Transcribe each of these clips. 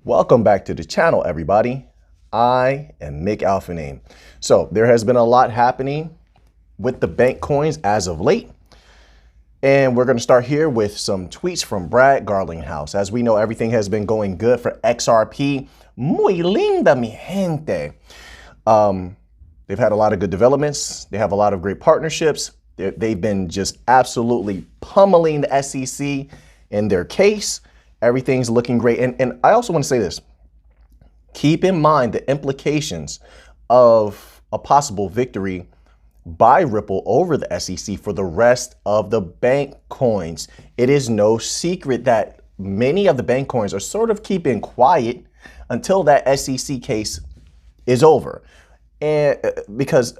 Welcome back to the channel, everybody. I am Auphanim. So there has been a lot happening with the bank coins as of late. And we're going to start here with some tweets from Brad Garlinghouse. As we know, everything has been going good for XRP. Muy linda, mi gente. They've had a lot of good developments. They have a lot of great partnerships. They've been just absolutely pummeling the SEC in their case. Everything's looking great. And I also want to say this. Keep in mind the implications of a possible victory by Ripple over the SEC for the rest of the bank coins. It is no secret that many of the bank coins are sort of keeping quiet until that SEC case is over. And because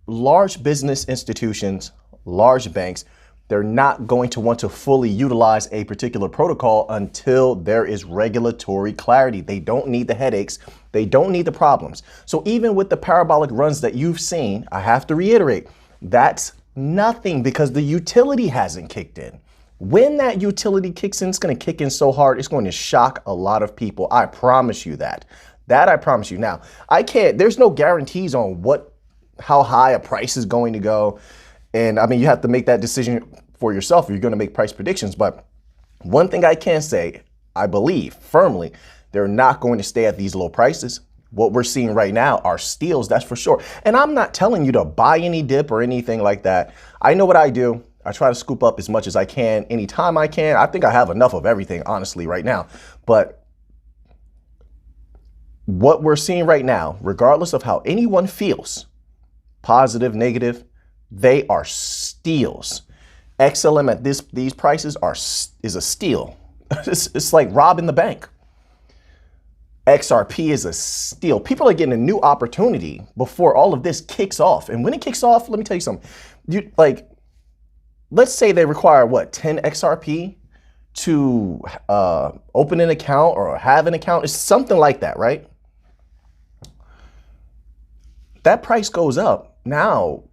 large business institutions, large banks, they're not going to want to fully utilize a particular protocol until there is regulatory clarity. They don't need the headaches. They don't need the problems. So even with the parabolic runs that you've seen, I have to reiterate, that's nothing because the utility hasn't kicked in. When that utility kicks in, it's going to kick in so hard, it's going to shock a lot of people. I promise you that. That I promise you. Now, there's no guarantees on how high a price is going to go. And I mean, you have to make that decision for yourself if you're going to make price predictions. But one thing I can say, I believe firmly, they're not going to stay at these low prices. What we're seeing right now are steals, that's for sure. And I'm not telling you to buy any dip or anything like that. I know what I do. I try to scoop up as much as I can anytime I can. I think I have enough of everything, honestly, right now. But what we're seeing right now, regardless of how anyone feels, positive, negative, they are steals. XLM at these prices is a steal. It's like robbing the bank. XRP is a steal. People are getting a new opportunity before all of this kicks off. And when it kicks off, let me tell you something. Let's say they require 10 XRP to open an account or have an account. It's something like that, right? That price goes up. Now,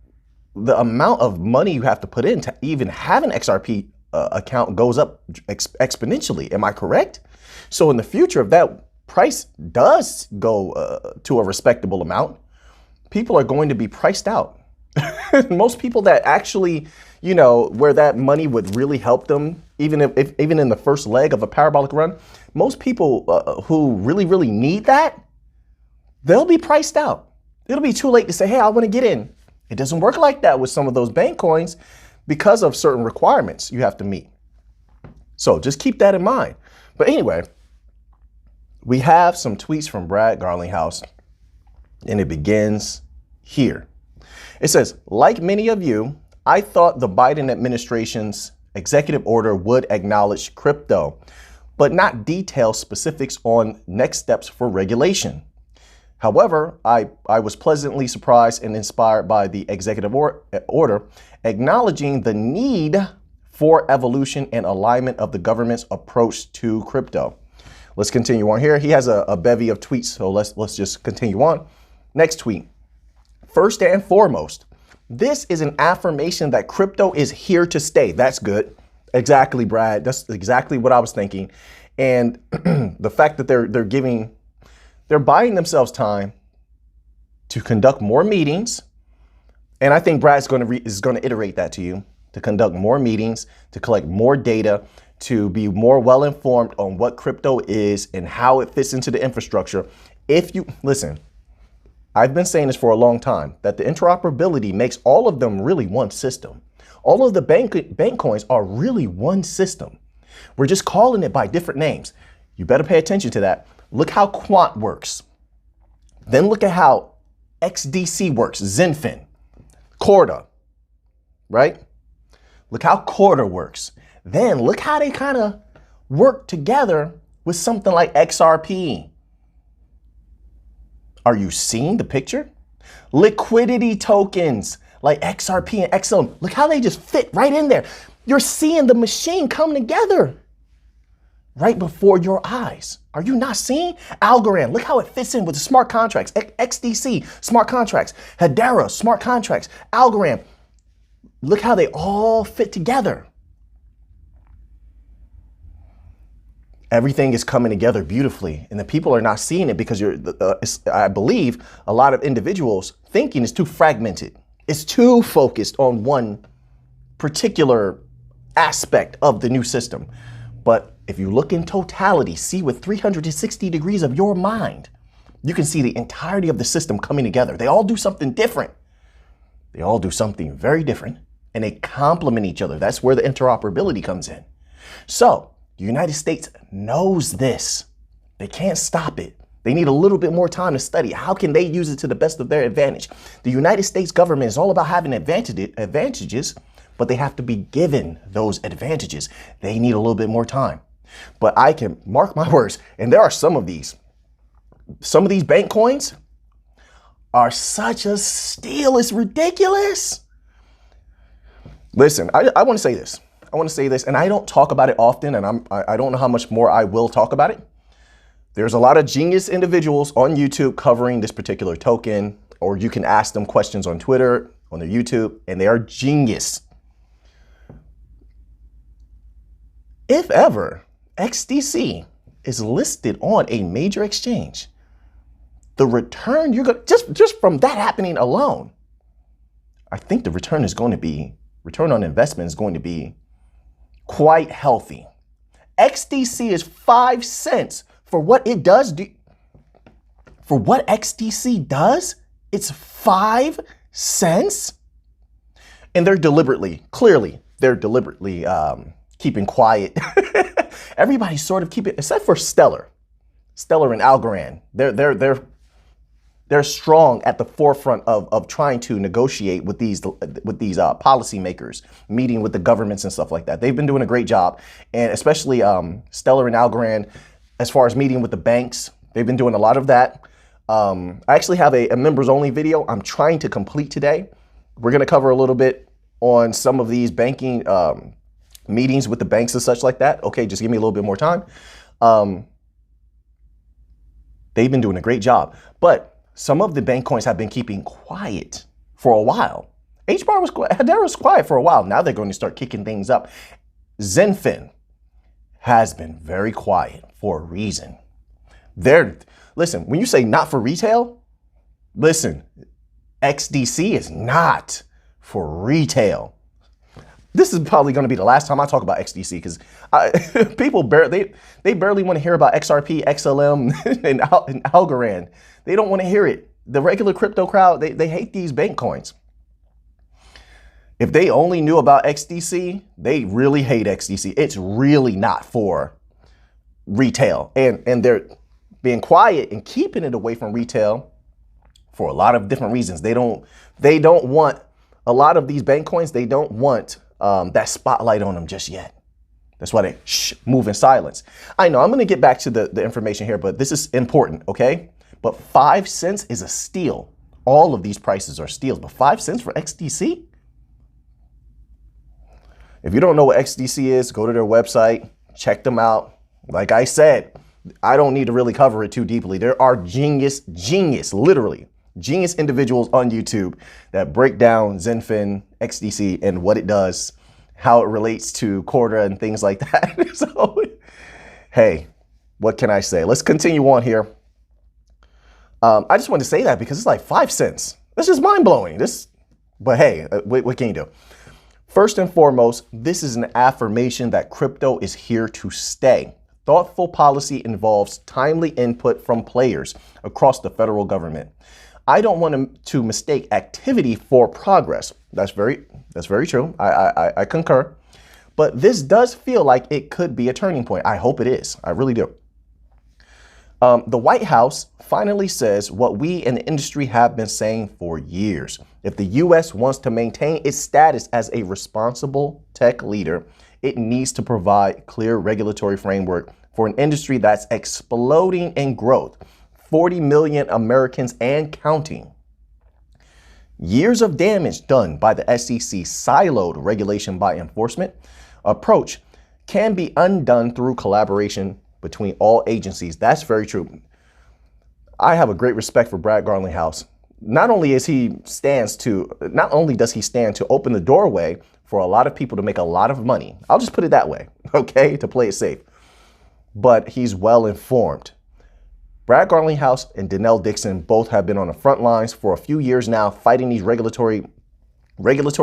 the amount of money you have to put in to even have an XRP account goes up exponentially. Am I correct? So in the future, if that price does go to a respectable amount, people are going to be priced out. Most people that actually, where that money would really help them, even in the first leg of a parabolic run, most people who really, really need that, they'll be priced out. It'll be too late to say, hey, I want to get in. It doesn't work like that with some of those bank coins because of certain requirements you have to meet. So just keep that in mind. But anyway, we have some tweets from Brad Garlinghouse, and it begins here. It says, like many of you, I thought the Biden administration's executive order would acknowledge crypto, but not detail specifics on next steps for regulation. However, I was pleasantly surprised and inspired by the executive order acknowledging the need for evolution and alignment of the government's approach to crypto. Let's continue on here. He has a bevy of tweets, so let's just continue on. Next tweet. First and foremost, this is an affirmation that crypto is here to stay. That's good. Exactly, Brad. That's exactly what I was thinking. And the fact that they're buying themselves time to conduct more meetings. And I think Brad's is going to iterate that to you, to conduct more meetings, to collect more data, to be more well-informed on what crypto is and how it fits into the infrastructure. Listen, I've been saying this for a long time, that the interoperability makes all of them really one system. All of the bank coins are really one system. We're just calling it by different names. You better pay attention to that. Look how Quant works. Then look at how XDC works, Zenfin, Corda, right? Look how Corda works. Then look how they kind of work together with something like XRP. Are you seeing the picture? Liquidity tokens like XRP and XLM, look how they just fit right in there. You're seeing the machine come together right before your eyes. Are you not seeing? Algorand, look how it fits in with the smart contracts. XDC, smart contracts. Hedera, smart contracts. Algorand, look how they all fit together. Everything is coming together beautifully, and the people are not seeing it because I believe a lot of individuals thinking is too fragmented. It's too focused on one particular aspect of the new system. But if you look in totality, see with 360 degrees of your mind, you can see the entirety of the system coming together. They all do something different. They all do something very different, and they complement each other. That's where the interoperability comes in. So the United States knows this. They can't stop it. They need a little bit more time to study. How can they use it to the best of their advantage? The United States government is all about having advantages, but they have to be given those advantages. They need a little bit more time. But I can mark my words, and there are some of these. Some of these bank coins are such a steal. It's ridiculous. Listen, I want to say this. I want to say this, and I don't talk about it often, and I don't know how much more I will talk about it. There's a lot of genius individuals on YouTube covering this particular token, or you can ask them questions on Twitter, on their YouTube, and they are genius. If ever XDC is listed on a major exchange, the return you're going to, just from that happening alone, I think the return on investment is going to be quite healthy. XDC is 5 cents for what it does. For what XDC does, it's 5 cents. And they're deliberately keeping quiet. Everybody's sort of keeping, except for Stellar and Algorand. They're strong at the forefront of trying to negotiate with these policymakers, meeting with the governments and stuff like that. They've been doing a great job, and especially Stellar and Algorand, as far as meeting with the banks, they've been doing a lot of that. I actually have a members only video I'm trying to complete today. We're going to cover a little bit on some of these banking meetings with the banks and such like that. Okay, just give me a little bit more time. They've been doing a great job, but some of the bank coins have been keeping quiet for a while. Hedera was quiet for a while. Now they're going to start kicking things up. Zenfin has been very quiet for a reason. Listen, when you say not for retail, listen, XDC is not for retail. This is probably going to be the last time I talk about XDC because people barely want to hear about XRP, XLM, and Algorand. They don't want to hear it. The regular crypto crowd, they hate these bank coins. If they only knew about XDC, they really hate XDC. It's really not for retail. And they're being quiet and keeping it away from retail for a lot of different reasons. They don't want a lot of these bank coins. They don't want that spotlight on them just yet. That's why they move in silence. I know I'm going to get back to the information here, but this is important, okay? But 5 cents is a steal. All of these prices are steals, but 5 cents for XDC? If you don't know what XDC is, go to their website, check them out. Like I said, I don't need to really cover it too deeply. There are literally genius individuals on YouTube that break down Zenfin, XDC, and what it does, how it relates to Corda and things like that. So, hey, what can I say? Let's continue on here. I just wanted to say that because it's like 5 cents. That's just mind blowing. But hey, what can you do? First and foremost, this is an affirmation that crypto is here to stay. Thoughtful policy involves timely input from players across the federal government. I don't want to mistake activity for progress. That's very true. I concur. But this does feel like it could be a turning point. I hope it is. I really do. The White House finally says what we in the industry have been saying for years. If the U.S. wants to maintain its status as a responsible tech leader, it needs to provide clear regulatory framework for an industry that's exploding in growth. 40 million Americans and counting. Years of damage done by the SEC siloed regulation by enforcement approach can be undone through collaboration between all agencies. That's very true. I have a great respect for Brad Garlinghouse. Not only does he stand to open the doorway for a lot of people to make a lot of money. I'll just put it that way, okay, to play it safe. but he's well informed. Brad Garlinghouse and Denelle Dixon both have been on the front lines for a few years now, fighting these regulatory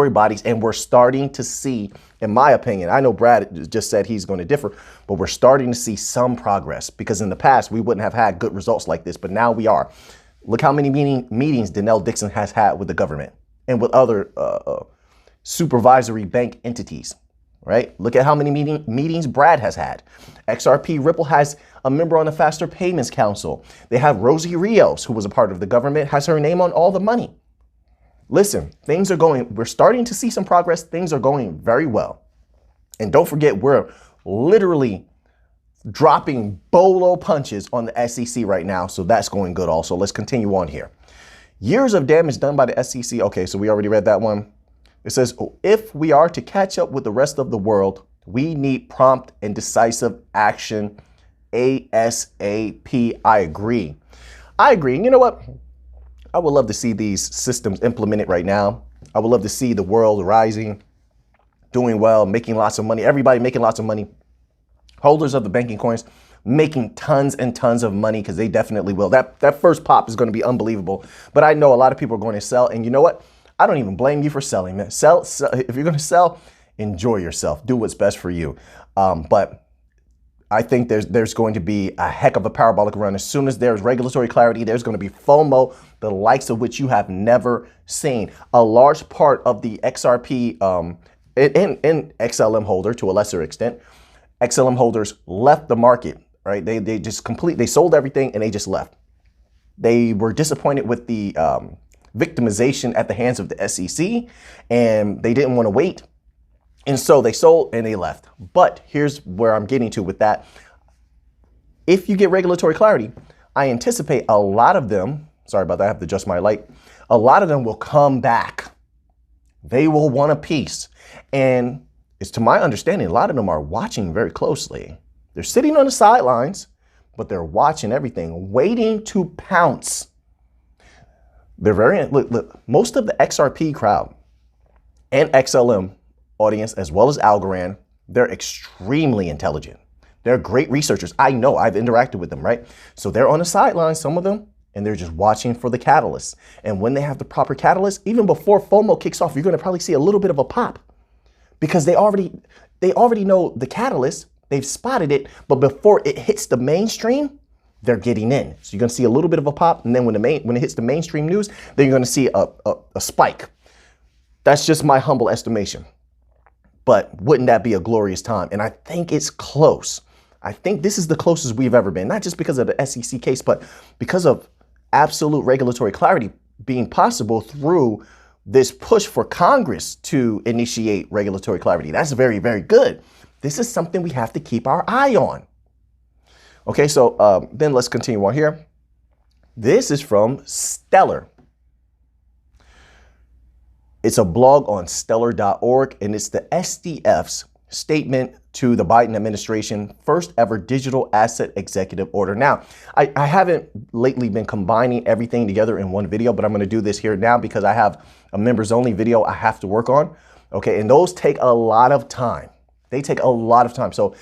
bodies, and we're starting to see, in my opinion, I know Brad just said he's going to differ, but we're starting to see some progress, because in the past we wouldn't have had good results like this, but now we are. Look how many meetings Denelle Dixon has had with the government and with other supervisory bank entities, right? Look at how many meetings Brad has had. XRP Ripple has a member on the Faster Payments Council. They have Rosie Rios, who was a part of the government, has her name on all the money. Listen, we're starting to see some progress. Things are going very well. And don't forget, we're literally dropping bolo punches on the SEC right now. So that's going good also. Let's continue on here. Years of damage done by the SEC. Okay, so we already read that one. It says, if we are to catch up with the rest of the world, we need prompt and decisive action ASAP. I agree. And you know what? I would love to see these systems implemented right now. I would love to see the world rising, doing well, making lots of money. Everybody making lots of money. Holders of the banking coins making tons and tons of money, because they definitely will. That first pop is going to be unbelievable. But I know a lot of people are going to sell. And you know what? I don't even blame you for selling, man. Sell. If you're going to sell, enjoy yourself. Do what's best for you. But I think there's going to be a heck of a parabolic run. As soon as there's regulatory clarity, there's going to be FOMO, the likes of which you have never seen. A large part of the XRP and XLM holder, to a lesser extent, XLM holders left the market, right? They sold everything and they just left. They were disappointed with the victimization at the hands of the SEC, and they didn't want to wait. And so they sold and they left. But here's where I'm getting to with that. If you get regulatory clarity, I anticipate a lot of them, sorry about that, I have to adjust my light. A lot of them will come back. They will want a piece. And it's to my understanding, a lot of them are watching very closely. They're sitting on the sidelines, but they're watching everything, waiting to pounce. They're look, most of the XRP crowd and XLM audience, as well as Algorand, they're extremely intelligent. They're great researchers. I know, I've interacted with them, right? So they're on the sidelines, some of them, and they're just watching for the catalyst. And when they have the proper catalyst, even before FOMO kicks off, you're going to probably see a little bit of a pop, because they already know the catalyst. They've spotted it, but before it hits the mainstream, they're getting in. So you're going to see a little bit of a pop, and then when it hits the mainstream news, then you're going to see a spike. That's just my humble estimation. But wouldn't that be a glorious time? And I think it's close. I think this is the closest we've ever been, not just because of the SEC case, but because of absolute regulatory clarity being possible through this push for Congress to initiate regulatory clarity. That's very, very good. This is something we have to keep our eye on. Okay, so then let's continue on here. This is from Stellar. It's a blog on stellar.org, and it's the SDF's statement to the Biden administration, first ever digital asset executive order. Now, I haven't lately been combining everything together in one video, but I'm going to do this here now because I have a members only video I have to work on. Okay, and those take a lot of time. They take a lot of time. So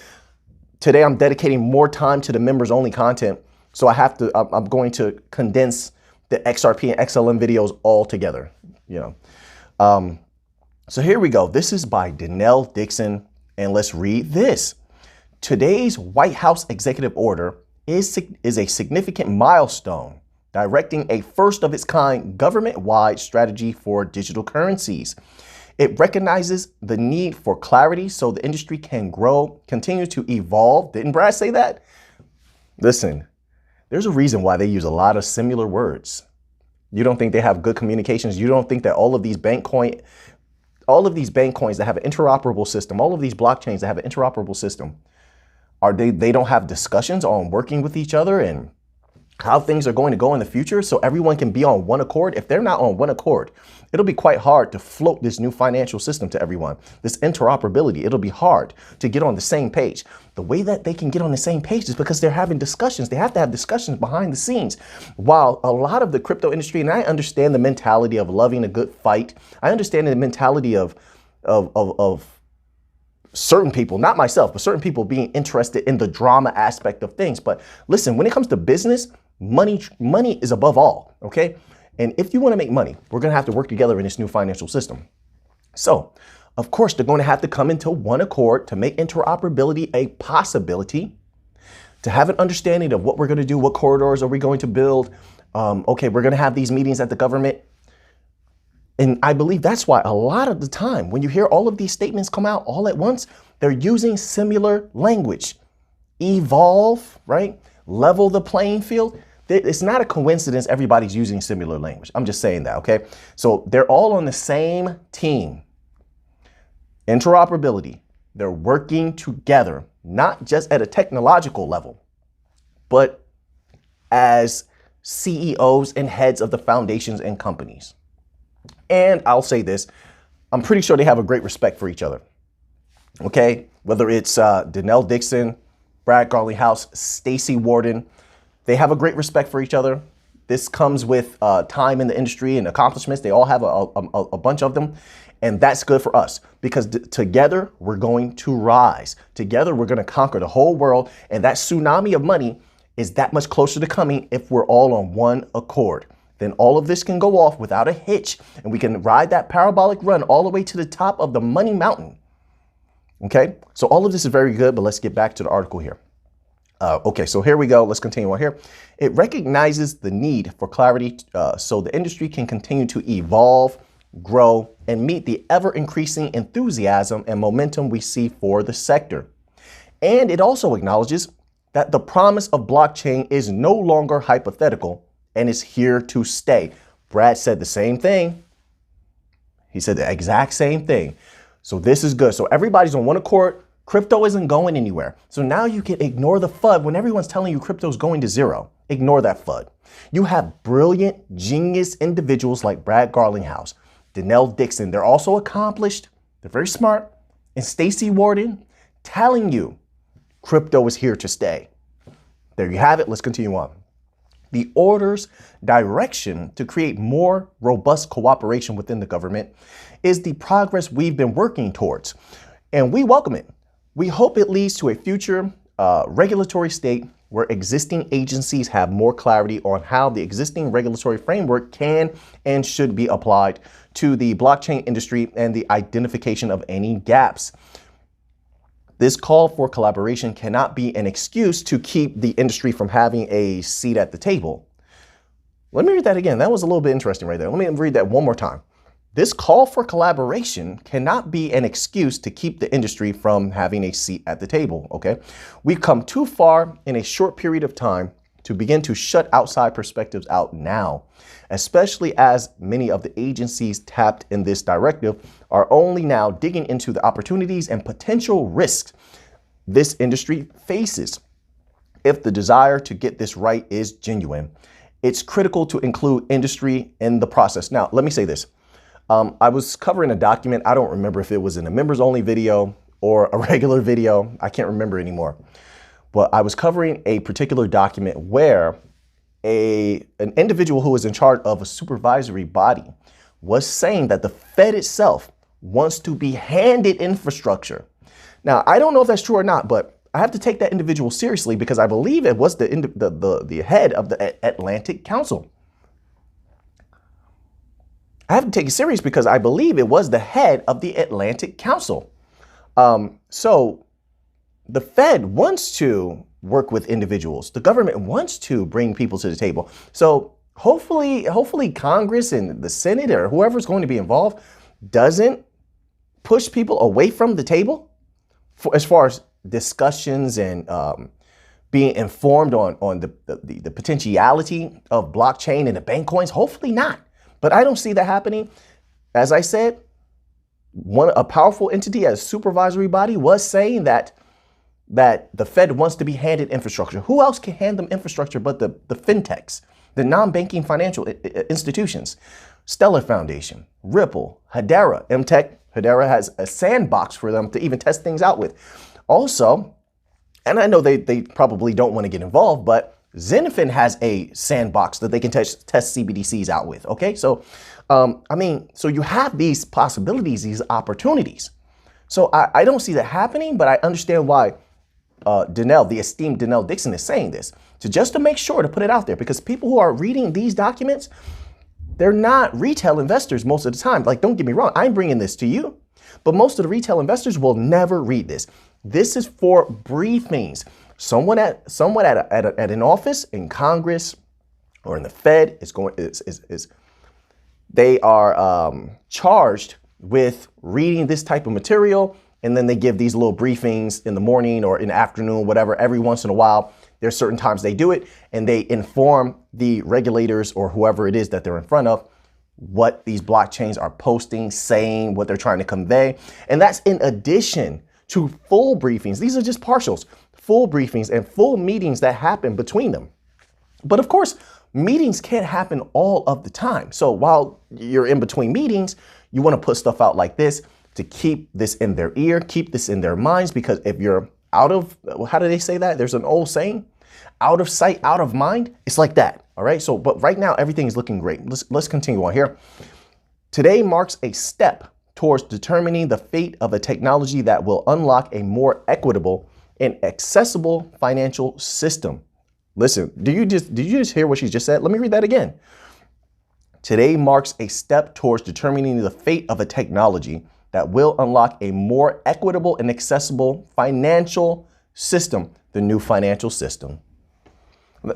today I'm dedicating more time to the members only content. So I'm going to condense the XRP and XLM videos all together, you know. So here we go. This is by Denelle Dixon, and let's read this. Today's White House executive order is a significant milestone, directing a first of its kind government-wide strategy for digital currencies. It recognizes the need for clarity so the industry can grow, continue to evolve. Didn't Brad say that? Listen, there's a reason why they use a lot of similar words. You don't think they have good communications? You don't think that all of these bank coins that have an interoperable system, all of these blockchains that have an interoperable system, they don't have discussions on working with each other and how things are going to go in the future so everyone can be on one accord? If they're not on one accord, it'll be quite hard to float this new financial system to everyone. This interoperability, it'll be hard to get on the same page. The way that they can get on the same page is because they're having discussions. They have to have discussions behind the scenes. While a lot of the crypto industry, and I understand the mentality of loving a good fight, I understand the mentality of certain people, not myself, but certain people being interested in the drama aspect of things. But listen, when it comes to business, money is above all, okay? And if you want to make money, we're going to have to work together in this new financial system. So, of course, they're going to have to come into one accord to make interoperability a possibility, to have an understanding of what we're going to do, what corridors are we going to build. Okay, we're going to have these meetings at the government. And I believe that's why a lot of the time when you hear all of these statements come out all at once, they're using similar language. Evolve, right? Level the playing field. It's not a coincidence everybody's using similar language. I'm just saying that, okay? So they're all on the same team. Interoperability. They're working together, not just at a technological level, but as CEOs and heads of the foundations and companies. And I'll say this, I'm pretty sure they have a great respect for each other. Okay, whether it's Denelle Dixon, Brad Garlinghouse, Stacey Warden, they have a great respect for each other. This comes with time in the industry and accomplishments. They all have a bunch of them. And that's good for us because together we're going to rise. Together we're going to conquer the whole world. And that tsunami of money is that much closer to coming if we're all on one accord. Then all of this can go off without a hitch and we can ride that parabolic run all the way to the top of the money mountain. Okay, so all of this is very good, but let's get back to the article here. Okay, so here we go. Let's continue on here. It recognizes the need for clarity so the industry can continue to evolve, grow, and meet the ever-increasing enthusiasm and momentum we see for the sector. And it also acknowledges that the promise of blockchain is no longer hypothetical and is here to stay. Brad said the same thing. He said the exact same thing. So this is good. So everybody's on one accord. Crypto isn't going anywhere. So now you can ignore the FUD when everyone's telling you crypto's going to zero. Ignore that FUD. You have brilliant, genius individuals like Brad Garlinghouse, Denelle Dixon. They're also accomplished. They're very smart. And Stacey Warden telling you crypto is here to stay. There you have it. Let's continue on. The order's direction to create more robust cooperation within the government is the progress we've been working towards, and we welcome it. We hope it leads to a future regulatory state where existing agencies have more clarity on how the existing regulatory framework can and should be applied to the blockchain industry and the identification of any gaps. This call for collaboration cannot be an excuse to keep the industry from having a seat at the table. Let me read that again. That was a little bit interesting right there. Let me read that one more time. This call for collaboration cannot be an excuse to keep the industry from having a seat at the table, okay? We've come too far in a short period of time to begin to shut outside perspectives out now, especially as many of the agencies tapped in this directive are only now digging into the opportunities and potential risks this industry faces. If the desire to get this right is genuine, it's critical to include industry in the process. Now, let me say this. I was covering a document. I don't remember if it was in a members only video or a regular video. I can't remember anymore. But I was covering a particular document where an individual who was in charge of a supervisory body was saying that the Fed itself wants to be handed infrastructure. Now, I don't know if that's true or not, but I have to take that individual seriously because I believe it was the head of the Atlantic Council. I have to take it serious because I believe it was the head of the Atlantic Council. So the Fed wants to work with individuals. The government wants to bring people to the table. So hopefully Congress and the Senate or whoever's going to be involved doesn't push people away from the table as far as discussions and being informed on the potentiality of blockchain and the bank coins. Hopefully not. But I don't see that happening. As I said, a powerful entity as supervisory body was saying that the Fed wants to be handed infrastructure. Who else can hand them infrastructure but the fintechs, the non-banking financial institutions? Stellar Foundation, Ripple, Hedera, MTech. Hedera has a sandbox for them to even test things out with. Also, and I know they probably don't want to get involved, but Zenfin has a sandbox that they can test CBDCs out with. Okay, so so you have these possibilities, these opportunities. So I don't see that happening, but I understand why Denelle, the esteemed Denelle Dixon, is saying this. So just to make sure to put it out there, because people who are reading these documents, they're not retail investors most of the time. Like, don't get me wrong, I'm bringing this to you, but most of the retail investors will never read this. This is for briefings. Someone at an office in Congress or in the Fed they are charged with reading this type of material, and then they give these little briefings in the morning or in the afternoon, whatever, every once in a while. There's certain times they do it, and they inform the regulators or whoever it is that they're in front of what these blockchains are posting, saying, what they're trying to convey. And that's in addition to full briefings. These are just partials, full briefings and full meetings that happen between them. But of course, meetings can't happen all of the time. So while you're in between meetings, you want to put stuff out like this to keep this in their ear, keep this in their minds, because if you're out of, how do they say that? There's an old saying, out of sight, out of mind. It's like that. All right. So, but right now, everything is looking great. Let's continue on here. Today marks a step towards determining the fate of a technology that will unlock a more equitable and accessible financial system. Listen, did you just hear what she just said? Let me read that again. Today marks a step towards determining the fate of a technology that will unlock a more equitable and accessible financial system, the new financial system.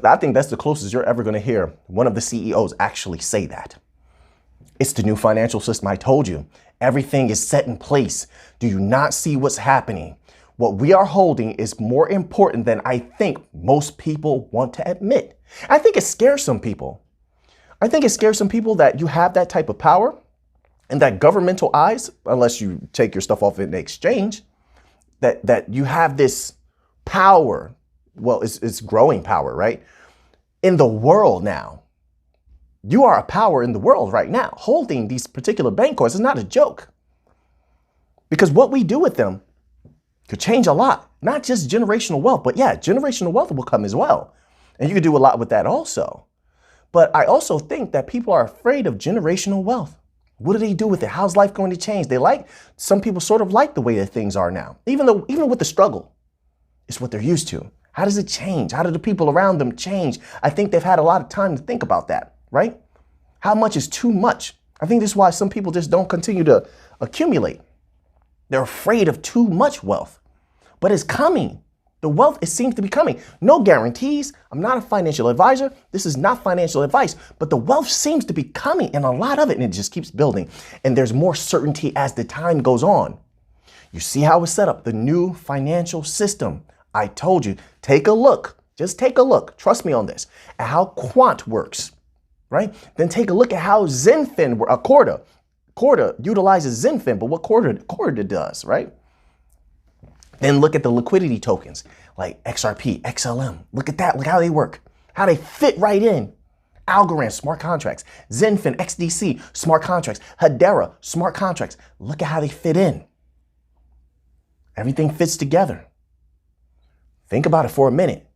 I think that's the closest you're ever going to hear one of the CEOs actually say that. It's the new financial system. I told you, everything is set in place. Do you not see what's happening? What we are holding is more important than I think most people want to admit. I think it scares some people. I think it scares some people that you have that type of power and that governmental eyes, unless you take your stuff off in exchange, that you have this power. Well, it's growing power, right? In the world now. You are a power in the world right now. Holding these particular bank coins is not a joke. Because what we do with them could change a lot. Not just generational wealth, but yeah, generational wealth will come as well. And you can do a lot with that also. But I also think that people are afraid of generational wealth. What do they do with it? How's life going to change? Some people sort of like the way that things are now, even with the struggle. It's what they're used to. How does it change? How do the people around them change? I think they've had a lot of time to think about that, right? How much is too much? I think this is why some people just don't continue to accumulate. They're afraid of too much wealth, but it's coming. The wealth, it seems to be coming. No guarantees. I'm not a financial advisor. This is not financial advice, but the wealth seems to be coming, and a lot of it, and it just keeps building. And there's more certainty as the time goes on. You see how it's set up, the new financial system. I told you, take a look, just take a look, trust me on this, at how Quant works, right? Then take a look at how Zenfin, Corda utilizes Zenfin, but what Corda does, right? Then look at the liquidity tokens like XRP, XLM. Look at that. Look how they work, how they fit right in. Algorand, smart contracts. Zenfin, XDC, smart contracts. Hedera, smart contracts. Look at how they fit in. Everything fits together. Think about it for a minute.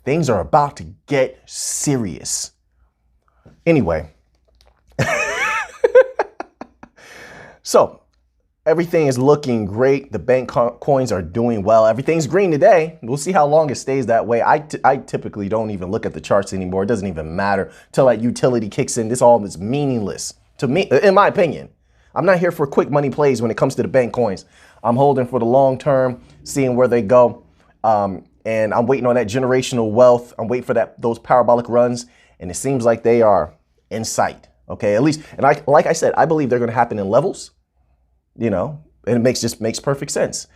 Things are about to get serious. Anyway, so everything is looking great. The bank coins are doing well. Everything's green today. We'll see how long it stays that way. I typically don't even look at the charts anymore. It doesn't even matter till that utility kicks in. This all is meaningless to me, in my opinion. I'm not here for quick money plays when it comes to the bank coins. I'm holding for the long term, seeing where they go. And I'm waiting on that generational wealth. I'm waiting for those parabolic runs. And it seems like they are in sight. Okay, at least. And like I said, I believe they're going to happen in levels. You know, and it just makes perfect sense.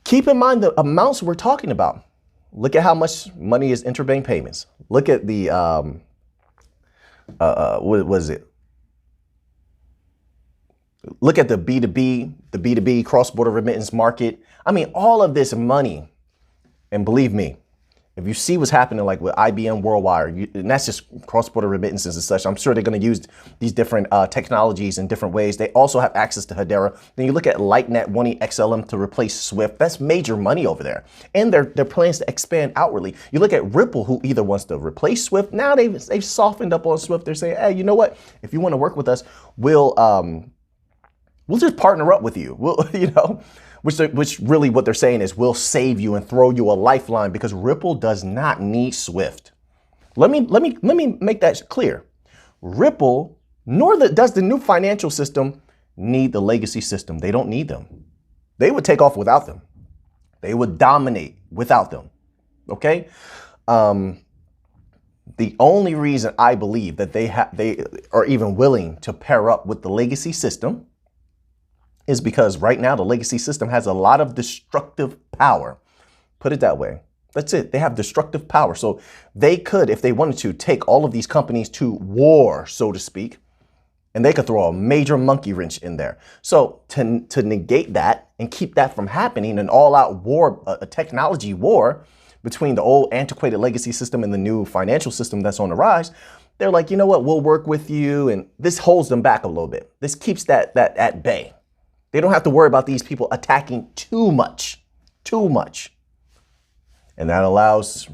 Keep in mind the amounts we're talking about. Look at how much money is interbank payments. Look at the, what was it? Look at the B2B cross-border remittance market. I mean, all of this money, and believe me, if you see what's happening like with IBM Worldwide, and that's just cross-border remittances and such, I'm sure they're going to use these different technologies in different ways. They also have access to Hedera. Then you look at LightNet wanting XLM to replace Swift. That's major money over there. And their plans to expand outwardly. You look at Ripple, who either wants to replace Swift. Now they've softened up on Swift. They're saying, hey, you know what? If you want to work with us, we'll We'll just partner up with you. We'll, which really what they're saying is we'll save you and throw you a lifeline, because Ripple does not need Swift. Let me make that clear. Ripple, nor does the new financial system need the legacy system. They don't need them. They would take off without them. They would dominate without them. Okay. The only reason I believe that they are even willing to pair up with the legacy system is because right now the legacy system has a lot of destructive power. Put it that way. That's it. They have destructive power. So they could, if they wanted to, take all of these companies to war, so to speak, and they could throw a major monkey wrench in there. So to negate that and keep that from happening, an all-out war, a technology war between the old antiquated legacy system and the new financial system that's on the rise, they're like, you know what, we'll work with you. And this holds them back a little bit. This keeps that at bay. They don't have to worry about these people attacking too much. And that allows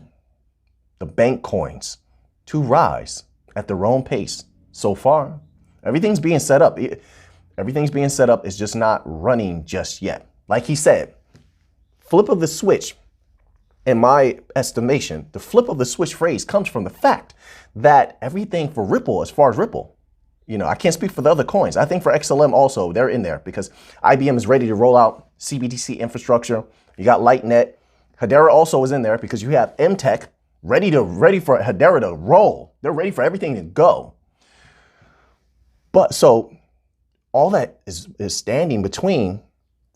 the bank coins to rise at their own pace. So far, everything's being set up. Everything's being set up. It's just not running just yet. Like he said, flip of the switch, in my estimation, the flip of the switch phrase comes from the fact that everything for Ripple, as far as Ripple, I can't speak for the other coins. I think for XLM also, they're in there because IBM is ready to roll out CBDC infrastructure. You got Lightnet. Hedera also is in there because you have MTech ready for Hedera to roll. They're ready for everything to go. But so all that is standing between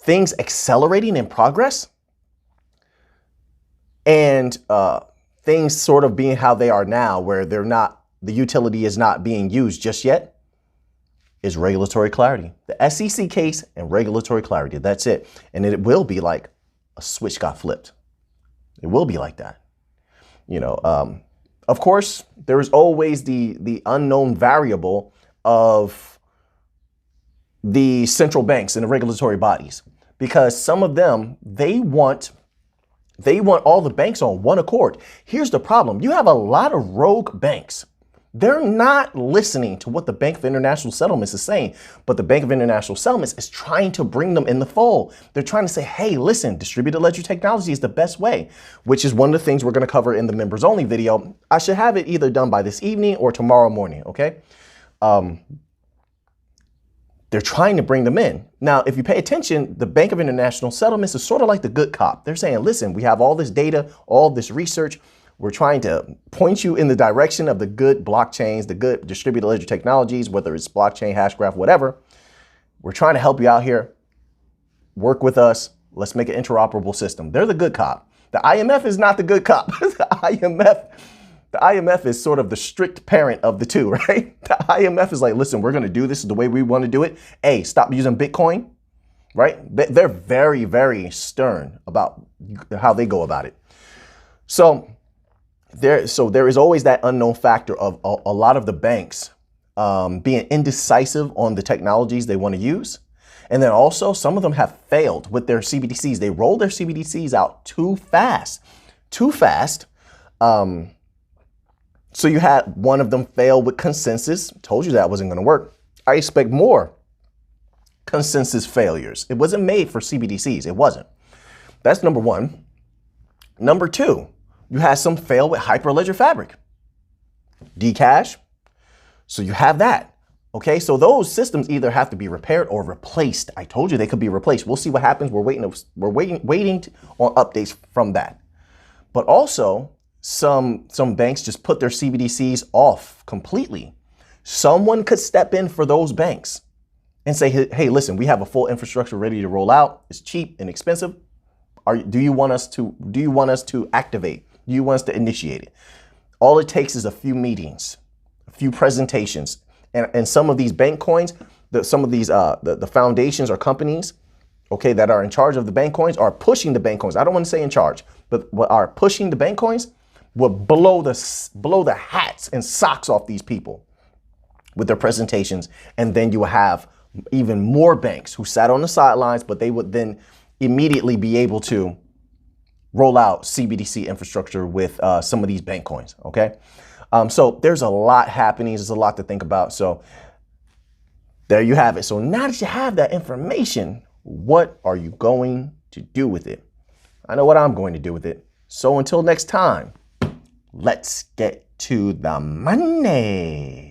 things accelerating in progress and things sort of being how they are now, where the utility is not being used just yet, is regulatory clarity. The SEC case and regulatory clarity. That's it. And it will be like a switch got flipped. It will be like that. Of course, there is always the unknown variable of the central banks and the regulatory bodies, because some of them, they want all the banks on one accord. Here's the problem. You have a lot of rogue banks. They're not listening to what the Bank of International Settlements is saying, but the Bank of International Settlements is trying to bring them in the fold. They're trying to say, hey, listen, distributed ledger technology is the best way, which is one of the things we're going to cover in the members only video. I should have it either done by this evening or tomorrow morning. Okay. They're trying to bring them in. Now, if you pay attention, the Bank of International Settlements is sort of like the good cop. They're saying, listen, we have all this data, all this research. We're trying to point you in the direction of the good blockchains, the good distributed ledger technologies, whether it's blockchain, hashgraph, whatever. We're trying to help you out here. Work with us. Let's make an interoperable system. They're the good cop. The IMF is not the good cop. The IMF is sort of the strict parent of the two, right? The IMF is like, listen, we're going to do this the way we want to do it. Hey, stop using Bitcoin, right? They're very, very stern about how they go about it. So there is always that unknown factor of a lot of the banks being indecisive on the technologies they want to use. And then also some of them have failed with their CBDCs. They rolled their CBDCs out too fast. So you had one of them fail with consensus. Told you that wasn't going to work. I expect more consensus failures. It wasn't made for CBDCs. It wasn't. That's number one. Number two, you had some fail with Hyperledger Fabric. Dcash. So you have that. Okay, so those systems either have to be repaired or replaced. I told you they could be replaced. We'll see what happens. We're waiting on updates from that. But also, some banks just put their CBDCs off completely. Someone could step in for those banks and say, hey, listen, we have a full infrastructure ready to roll out. It's cheap and expensive. Do you want us to activate? Do you want us to initiate it? All it takes is a few meetings, a few presentations. And some of these bank coins, some of these the foundations or companies, okay, that are in charge of the bank coins are pushing the bank coins. I don't want to say in charge, but what are pushing the bank coins will blow the hats and socks off these people with their presentations. And then you will have even more banks who sat on the sidelines, but they would then immediately be able to roll out CBDC infrastructure with some of these bank coins. Okay. So there's a lot happening. There's a lot to think about. So there you have it. So now that you have that information, what are you going to do with it? I know what I'm going to do with it. So until next time, let's get to the money.